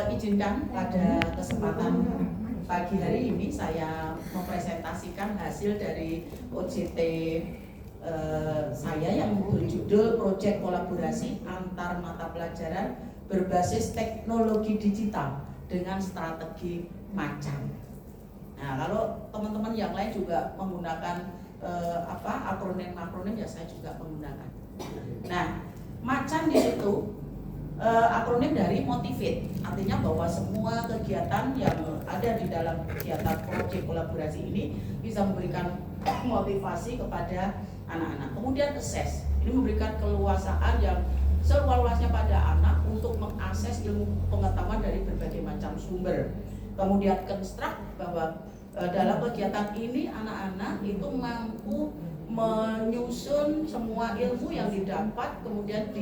izinkan pada kesempatan pagi hari ini saya mempresentasikan hasil dari OJT saya yang berjudul Proyek Kolaborasi Antar Mata Pelajaran Berbasis Teknologi Digital dengan Strategi Macan. Nah, kalau teman-teman yang lain juga menggunakan akronim ya saya juga menggunakan. Nah, Macan di situ akronim dari Motivate, artinya bahwa semua kegiatan yang ada di dalam kegiatan proyek kolaborasi ini bisa memberikan motivasi kepada anak-anak. Kemudian assess, ini memberikan keluasaan yang seluas-luasnya pada anak untuk mengakses ilmu pengetahuan dari berbagai macam sumber. Kemudian construct, bahwa dalam kegiatan ini anak-anak itu mampu menyusun semua ilmu yang didapat, kemudian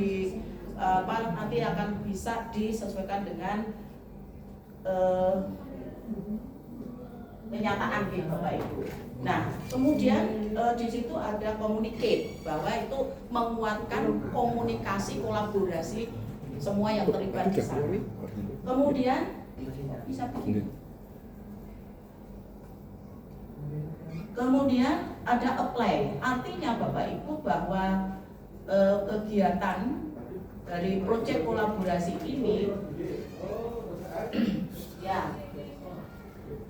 nanti akan bisa disesuaikan dengan kenyataan gitu Bapak Ibu. Nah, kemudian di situ ada communicate, bahwa itu menguatkan komunikasi kolaborasi semua yang terlibat di sana. Kemudian bisa begini. Kemudian ada apply, artinya Bapak Ibu bahwa kegiatan dari proyek kolaborasi ini ya,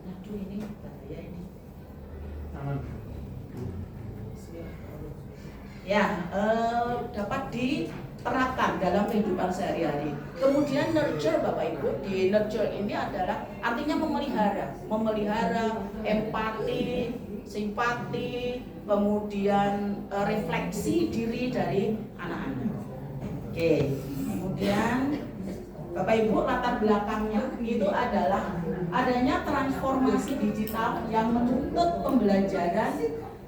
aduh ini bahaya ini. Ya, dapat diterapkan dalam kehidupan sehari-hari. Kemudian nurture Bapak Ibu, di nurture ini adalah artinya memelihara empati, simpati, kemudian refleksi diri dari anak-anak. Oke, kemudian Bapak Ibu, latar belakangnya itu adalah adanya transformasi digital yang menuntut pembelajaran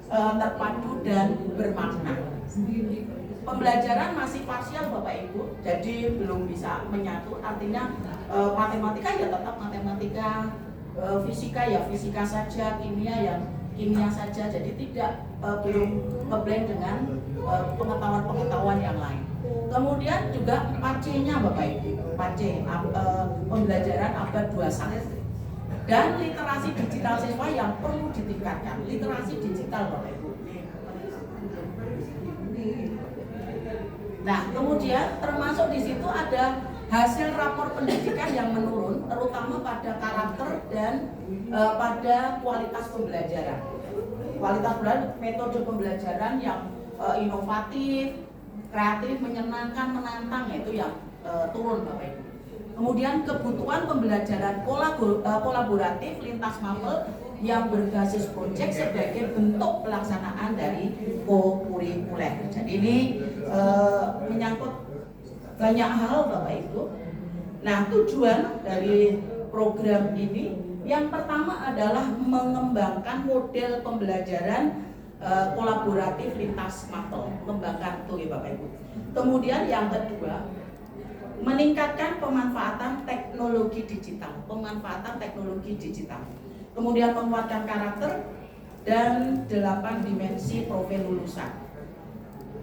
terpadu dan bermakna. Pembelajaran masih parsial Bapak Ibu, jadi belum bisa menyatu, artinya matematika ya tetap matematika, fisika ya fisika saja, kimia ya kimia saja, jadi belum ngeblend dengan pengetahuan-pengetahuan yang lain. Kemudian juga 4C-nya Bapak Ibu, 4C, pembelajaran abad 21 dan literasi digital siswa yang perlu ditingkatkan. Literasi digital Bapak Ibu. Nah, kemudian termasuk di situ ada hasil rapor pendidikan yang menurun, terutama pada karakter dan pada kualitas pembelajaran. Kualitas metode pembelajaran yang inovatif, kreatif, menyenangkan, menantang, itu yang turun Bapak Ibu. Kemudian kebutuhan pembelajaran kolaboratif lintas mapel yang berbasis proyek sebagai bentuk pelaksanaan dari co-kurikuler. Jadi ini menyangkut banyak hal Bapak Ibu. Nah, tujuan dari program ini yang pertama adalah mengembangkan model pembelajaran kolaboratif lintas mapel, mengembangkan itu ya Bapak Ibu. Kemudian yang kedua, meningkatkan pemanfaatan teknologi digital, kemudian menguatkan karakter dan 8 dimensi profil lulusan.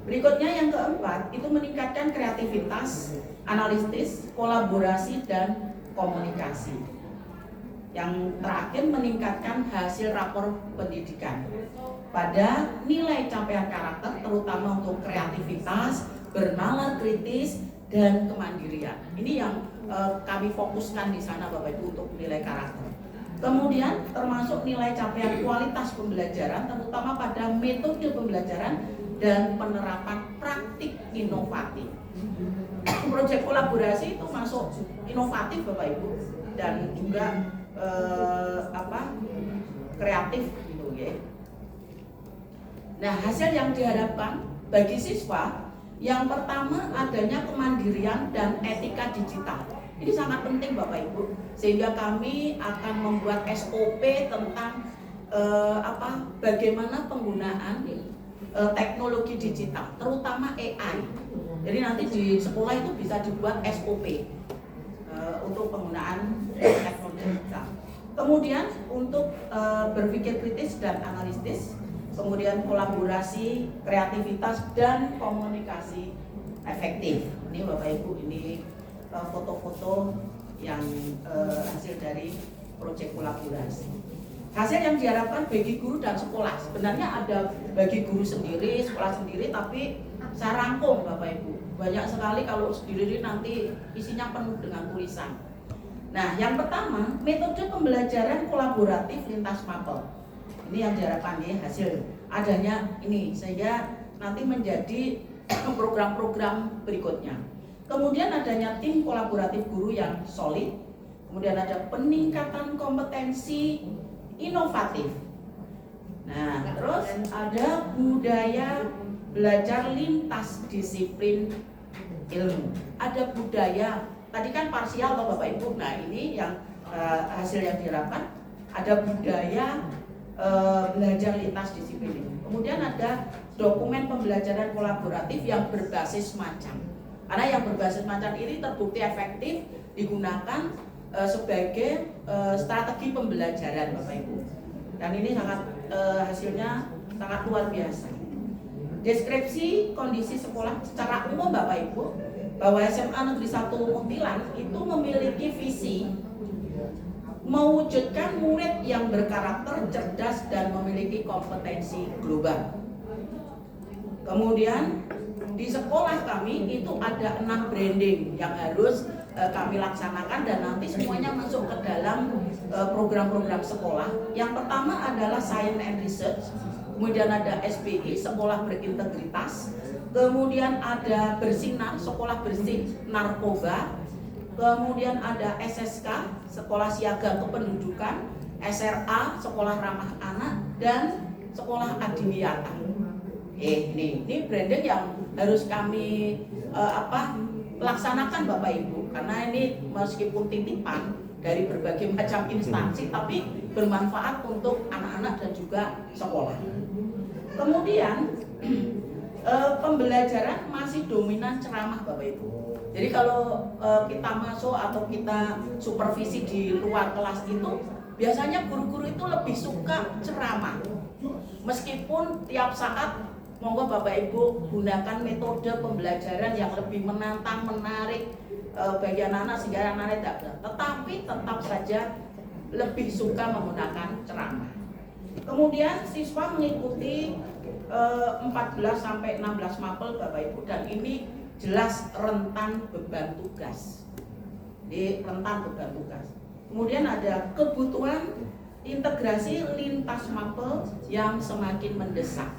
Berikutnya yang keempat, itu meningkatkan kreativitas, analitis, kolaborasi dan komunikasi. Yang terakhir, meningkatkan hasil rapor pendidikan pada nilai capaian karakter, terutama untuk kreativitas, bernalar kritis, dan kemandirian. Ini yang kami fokuskan di sana Bapak Ibu untuk nilai karakter. Kemudian termasuk nilai capaian kualitas pembelajaran, terutama pada metode pembelajaran dan penerapan praktik inovatif. Proyek kolaborasi itu masuk inovatif Bapak Ibu dan juga kreatif gitu ya. Nah, hasil yang diharapkan bagi siswa yang pertama adanya kemandirian dan etika digital. Ini sangat penting Bapak Ibu, sehingga kami akan membuat SOP tentang bagaimana penggunaan teknologi digital, terutama AI. Jadi nanti di sekolah itu bisa dibuat SOP untuk penggunaan teknologi digital. Kemudian untuk berpikir kritis dan analitis, kemudian kolaborasi, kreativitas, dan komunikasi efektif. Ini Bapak Ibu, ini foto-foto yang hasil dari proyek kolaborasi. Hasil yang diharapkan bagi guru dan sekolah, sebenarnya ada bagi guru sendiri, sekolah sendiri, tapi saya rangkum Bapak Ibu. Banyak sekali kalau sendiri nanti isinya penuh dengan tulisan. Nah, yang pertama, metode pembelajaran kolaboratif lintas mapel. Ini yang diharapkan ya, hasil adanya ini sehingga nanti menjadi program-program berikutnya. Kemudian adanya tim kolaboratif guru yang solid. Kemudian ada peningkatan kompetensi inovatif. Nah, terus ada budaya belajar lintas disiplin ilmu. Ada budaya, tadi kan parsial Bapak Ibu. Nah, ini yang hasil yang diharapkan ada budaya belajar lintas disiplin ilmu. Kemudian ada dokumen pembelajaran kolaboratif yang berbasis macam. Karena yang berbasis macam ini terbukti efektif digunakan sebagai strategi pembelajaran Bapak Ibu. Dan ini sangat hasilnya sangat luar biasa. Deskripsi kondisi sekolah secara umum Bapak Ibu, bahwa SMA Negeri 1 Muntilan itu memiliki visi mewujudkan murid yang berkarakter cerdas dan memiliki kompetensi global. Kemudian di sekolah kami itu ada 6 branding yang harus kami laksanakan dan nanti semuanya masuk ke dalam program-program sekolah. Yang pertama adalah Science and Research, kemudian ada SBI, Sekolah Berintegritas, kemudian ada Bersinar, Sekolah Bersih Narkoba, kemudian ada SSK, Sekolah Siaga Kependudukan, SRA, Sekolah Ramah Anak, dan Sekolah Adiwiyata. Ini branding yang harus kami laksanakan Bapak Ibu, karena ini meskipun titipan dari berbagai macam instansi tapi bermanfaat untuk anak-anak dan juga sekolah. Kemudian pembelajaran masih dominan ceramah Bapak Ibu. Jadi kalau kita masuk atau kita supervisi di luar kelas itu biasanya guru-guru itu lebih suka ceramah. Meskipun tiap saat monggo Bapak Ibu gunakan metode pembelajaran yang lebih menantang, menarik bagi anak-anak sehingga anak-anak tidak berat. Tetapi tetap saja lebih suka menggunakan ceramah. Kemudian siswa mengikuti 14 sampai 16 mapel Bapak Ibu, dan ini jelas rentan beban tugas. Di rentan beban tugas. Kemudian ada kebutuhan integrasi lintas mapel yang semakin mendesak.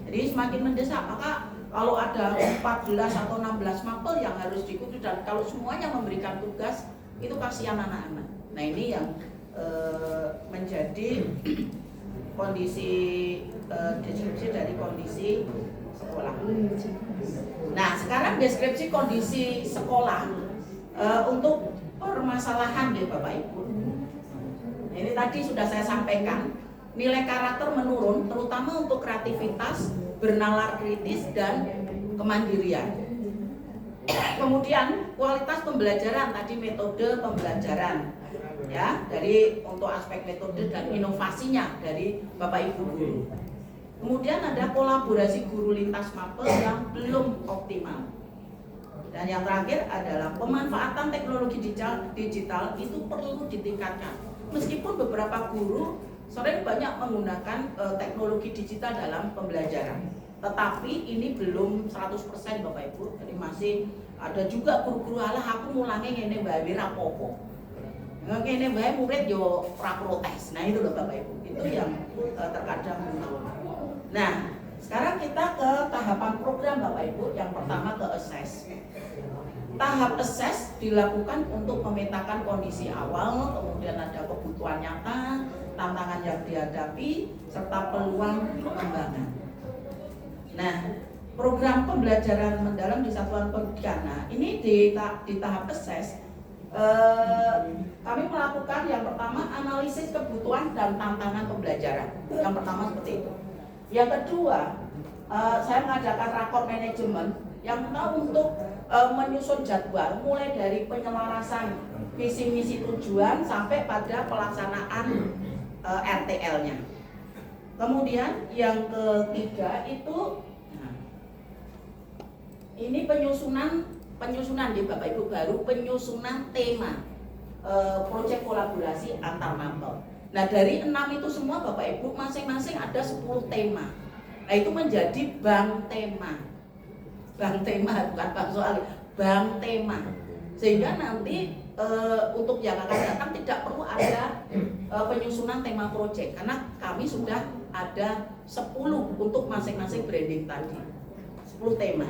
Jadi semakin mendesak, maka kalau ada 14 atau 16 mapel yang harus diikuti dan kalau semuanya memberikan tugas, itu kasihan anak-anak. Nah, ini yang menjadi kondisi deskripsi dari kondisi sekolah. Nah, sekarang deskripsi kondisi sekolah untuk permasalahan deh Bapak Ibu. Ini tadi sudah saya sampaikan. Nilai karakter menurun, terutama untuk kreativitas, bernalar kritis, dan kemandirian. Kemudian kualitas pembelajaran, tadi metode pembelajaran, ya, dari untuk aspek metode dan inovasinya dari Bapak Ibu guru. Kemudian ada kolaborasi guru lintas mapel yang belum optimal. Dan yang terakhir adalah pemanfaatan teknologi digital itu perlu ditingkatkan. Meskipun beberapa guru sering banyak menggunakan teknologi digital dalam pembelajaran, tetapi ini belum 100% Bapak Ibu. Jadi masih ada juga guru-guru alah aku mulangi ngene bae ora apa-apa. Ngene bae murid yo ora protes. Nah itu loh Bapak Ibu. Itu yang terkadang muncul. Nah, sekarang kita ke tahapan program Bapak Ibu. Yang pertama ke assess. Tahap assess dilakukan untuk memetakan kondisi awal, kemudian ada kebutuhan nyata, tantangan yang dihadapi, serta peluang pengembangan. Nah, program pembelajaran mendalam di satuan pendidikan. Nah, ini di tahap assess kami melakukan yang pertama analisis kebutuhan dan tantangan pembelajaran. Yang pertama seperti itu. Yang kedua, saya mengadakan rakor manajemen yang tahu untuk menyusun jadwal mulai dari penyelarasan visi misi tujuan sampai pada pelaksanaan RTL-nya. Kemudian yang ketiga itu ini penyusunan di Bapak Ibu baru penyusunan tema. proyek kolaborasi antar mapel. Nah dari 6 itu semua Bapak Ibu masing-masing ada 10 tema. Nah itu menjadi bank tema. Bank tema bukan bank soal, bank tema. Sehingga nanti untuk yang akan datang tidak perlu ada penyusunan tema proyek karena kami sudah ada 10 untuk masing-masing branding tadi. 10 tema.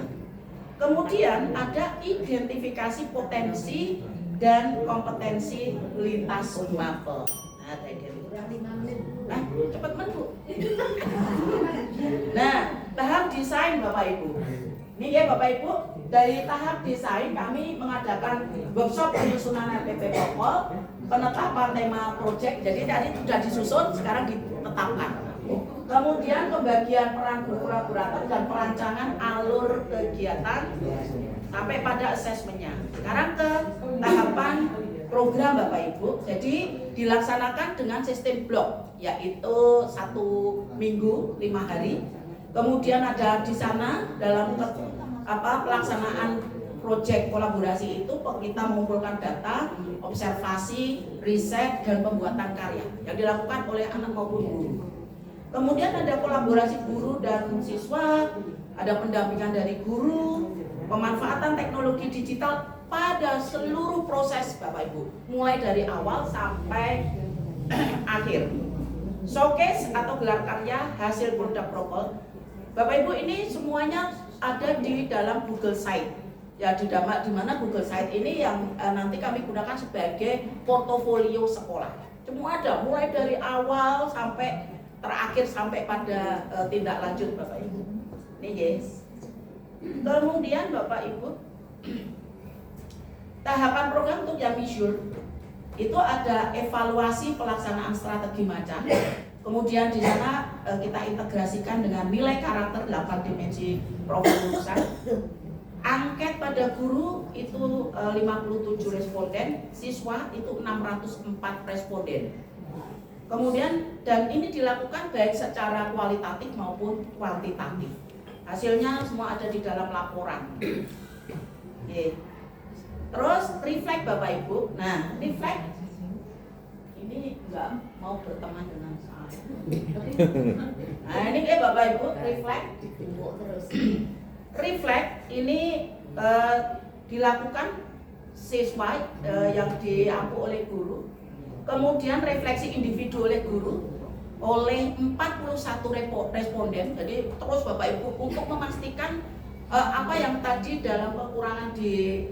Kemudian ada identifikasi potensi dan kompetensi lintas mapel. Nah, cepat Bu. Nah, tahap desain Bapak Ibu. Ini ya Bapak Ibu, dari tahap desain kami mengadakan workshop penyusunan RPP pokok, penetapan tema proyek. Jadi tadi sudah disusun, sekarang ditetapkan. Kemudian pembagian peran kolaborator dan perancangan alur kegiatan sampai pada asesmennya. Sekarang ke tahapan program Bapak Ibu. Jadi dilaksanakan dengan sistem blok, yaitu 1 minggu 5 hari. Kemudian ada di sana dalam pelaksanaan proyek kolaborasi itu kita mengumpulkan data, observasi, riset, dan pembuatan karya yang dilakukan oleh anak maupun guru. Kemudian ada kolaborasi guru dan siswa, ada pendampingan dari guru, pemanfaatan teknologi digital pada seluruh proses Bapak Ibu, mulai dari awal sampai akhir. Showcase atau gelar karya hasil produk propel. Bapak Ibu ini semuanya ada di dalam Google Site. Ya di mana Google Site ini yang nanti kami gunakan sebagai portofolio sekolah. Semua ada, mulai dari awal sampai terakhir sampai pada tindak lanjut Bapak Ibu. Ini yes. Kemudian Bapak Ibu, tahapan program untuk yang visual itu ada evaluasi pelaksanaan strategi macan. Kemudian di sana kita integrasikan dengan nilai karakter 8 dimensi profil lulusan. Angket pada guru itu 57 responden, siswa itu 604 responden. Kemudian dan ini dilakukan baik secara kualitatif maupun kuantitatif. Hasilnya semua ada di dalam laporan. Oke. Terus reflect Bapak Ibu. Nah, reflect ini enggak mau berteman dengan saya. Nah, ini kayak Bapak Ibu reflect. Reflect ini dilakukan siswa yang diampu oleh guru. Kemudian refleksi individu oleh guru oleh 41 responden. Jadi terus Bapak Ibu untuk memastikan apa yang tadi dalam kekurangan di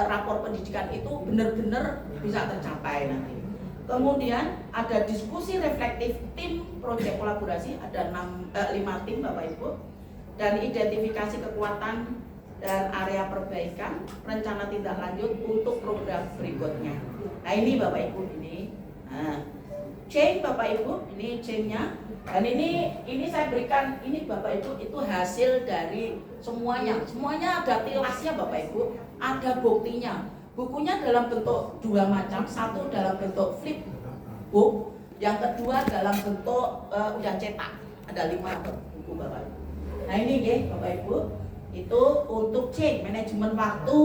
rapor pendidikan itu benar-benar bisa tercapai nanti. Kemudian ada diskusi reflektif tim proyek kolaborasi, ada 5 tim Bapak Ibu, dan identifikasi kekuatan dan area perbaikan, rencana tindak lanjut untuk program berikutnya. Nah ini Bapak Ibu ini. Nah, chain Bapak Ibu, ini chainnya. Dan ini saya berikan ini Bapak Ibu itu hasil dari semuanya. Semuanya ada tilasnya Bapak Ibu, ada buktinya. Bukunya dalam bentuk 2 macam, satu dalam bentuk flip book, yang kedua dalam bentuk udah cetak. Ada 5 buku Bapak Ibu. Nah ini ya Bapak Ibu, itu untuk chain manajemen waktu,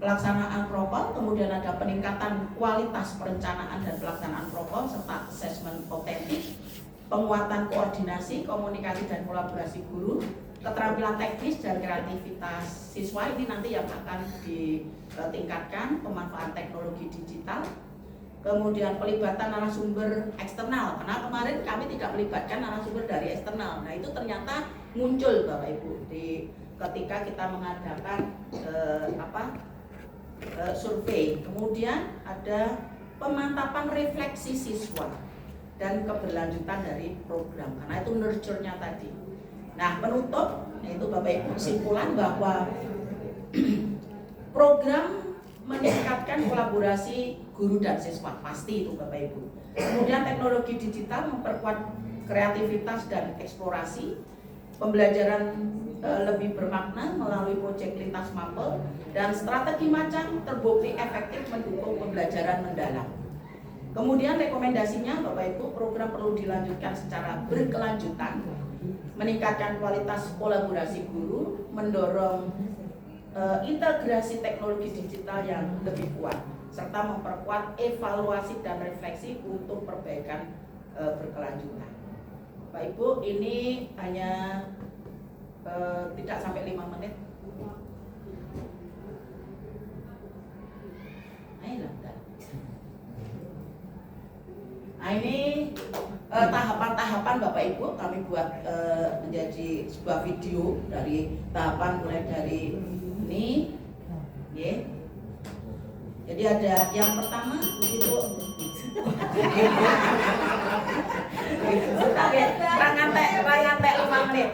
pelaksanaan propel, kemudian ada peningkatan kualitas perencanaan dan pelaksanaan propel serta asesmen otentik, penguatan koordinasi, komunikasi dan kolaborasi guru, keterampilan teknis dan kreativitas siswa ini nanti yang akan ditingkatkan, pemanfaatan teknologi digital, kemudian pelibatan narasumber eksternal, karena kemarin kami tidak melibatkan narasumber dari eksternal. Nah itu ternyata muncul Bapak Ibu ketika kita mengadakan survei. Kemudian ada pemantapan refleksi siswa dan keberlanjutan dari program, karena itu nurture-nya tadi. Nah penutup, yaitu Bapak Ibu kesimpulan bahwa program meningkatkan kolaborasi guru dan siswa, pasti itu Bapak Ibu. Kemudian teknologi digital memperkuat kreativitas dan eksplorasi, pembelajaran lebih bermakna melalui proyek lintas mapel, dan strategi macan terbukti efektif mendukung pembelajaran mendalam. Kemudian rekomendasinya Bapak Ibu, program perlu dilanjutkan secara berkelanjutan, meningkatkan kualitas kolaborasi guru, mendorong integrasi teknologi digital yang lebih kuat, serta memperkuat evaluasi dan refleksi untuk perbaikan berkelanjutan. Pak Ibu, ini hanya tidak sampai 5 menit. Nah ini tahapan-tahapan Bapak Ibu kami buat menjadi sebuah video dari tahapan mulai dari ini, ya. Jadi ada yang pertama itu, sudah ya, rangantek 5 menit.